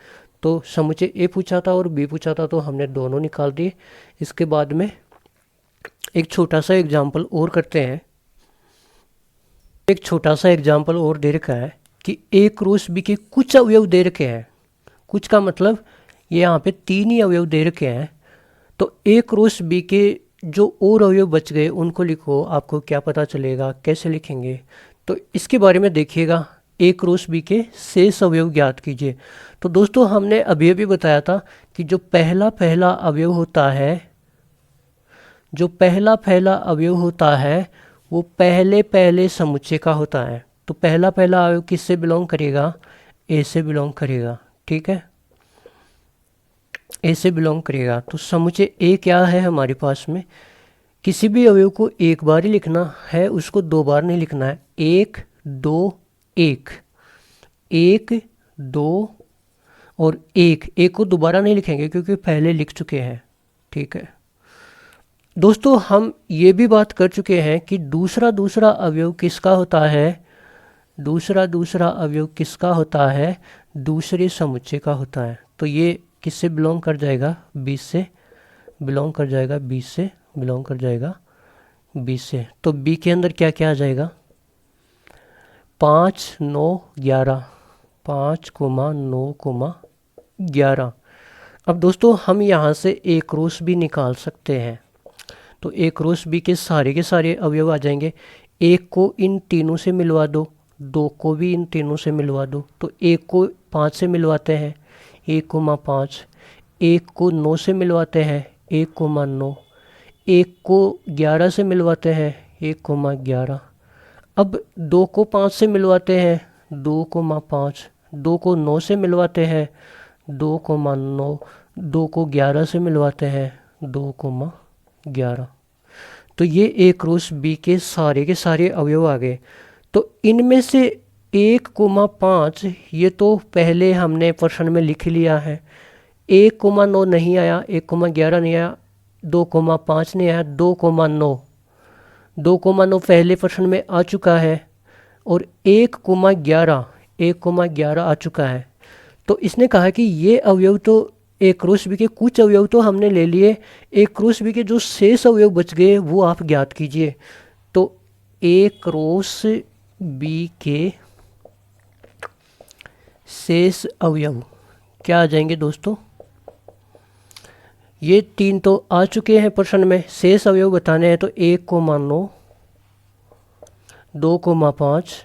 तो समुच्चय ए पूछा था और बी पूछा था, तो हमने दोनों निकाल दिए। इसके बाद में एक छोटा सा एग्जाम्पल और करते हैं। एक छोटा सा एग्जाम्पल और दे रखा है कि ए क्रॉस बी के कुछ अवयव दे रखे हैं। कुछ का मतलब ये यहाँ पे 3 ही अवयव दे रखे हैं। तो ए क्रॉस बी के जो और अवयव बच गए उनको लिखो। आपको क्या पता चलेगा, कैसे लिखेंगे, तो इसके बारे में देखिएगा। ए क्रॉस बी के शेष अवयव ज्ञात कीजिए। तो दोस्तों हमने अभी बताया था कि जो पहला अवयव होता है वो पहले समुच्चय का होता है। तो पहला अवयव किससे बिलोंग करेगा, ए से बिलोंग करेगा। ठीक है। ए से बिलोंग करेगा। तो समुच्चय ए क्या है हमारे पास में, किसी भी अवयव को एक बार ही लिखना है, उसको दो बार नहीं लिखना है। एक दो एक, एक दो और एक को दोबारा नहीं लिखेंगे क्योंकि पहले लिख चुके हैं। ठीक है दोस्तों, हम ये भी बात कर चुके हैं कि दूसरा अवयव किसका होता है, दूसरा अवयव किसका होता है, दूसरे समुच्चय का होता है। तो ये किससे बिलोंग कर जाएगा, 20 से बिलोंग कर जाएगा, 20 से बिलोंग कर जाएगा, 20 से। तो बी के अंदर क्या क्या आ जाएगा, 5 9 11, 5 9 11। अब दोस्तों हम यहाँ से एक क्रॉस भी निकाल सकते हैं। तो एक क्रॉस बी के सारे अवयव आ जाएंगे। एक को इन तीनों से मिलवा दो, दो को भी इन तीनों से मिलवा दो। तो एक को 5 से मिलवाते हैं, 1,5। एक को 9 से मिलवाते हैं, 1,9। एक को 11 से मिलवाते हैं, 1,11। अब 2 को 5 से मिलवाते हैं, 2,5। 2 को 9 से मिलवाते हैं, 2,9। 2 को 11 से मिलवाते हैं, 2,11। तो ये ए क्रॉस बी के सारे अवयव आ गए। तो इनमें से 1,5 ये तो पहले हमने प्रश्न में लिख लिया है। 1,9 नहीं आया, 1,11 नहीं आया, 2,5 नहीं आया, 2,9 पहले प्रश्न में आ चुका है और 1,11 आ चुका है। तो इसने कहा कि ये अवयव तो एक क्रॉस बी के कुछ अवयव तो हमने ले लिए, एक क्रॉस बी के जो शेष अवयव बच गए वो आप ज्ञात कीजिए। तो एक क्रॉस बी के शेष अवयव क्या आ जाएंगे दोस्तों, ये 3 तो आ चुके हैं प्रश्न में, शेष अवयव बताने हैं। तो 1,9, 2,5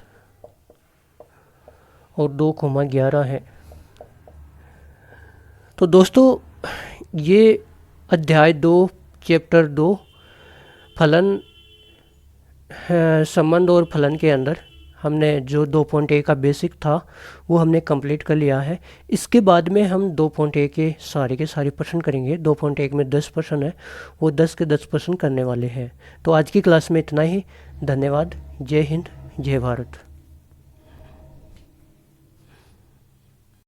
और 2,11 है। तो दोस्तों ये अध्याय 2 चैप्टर 2 फलन संबंध और फलन के अंदर हमने जो 2.1 का बेसिक था वो हमने कंप्लीट कर लिया है। इसके बाद में हम 2.1 के सारे प्रश्न करेंगे। 2.1 में 10 प्रश्न है, वो 10 के 10 प्रश्न करने वाले हैं। तो आज की क्लास में इतना ही। धन्यवाद। जय हिंद, जय भारत।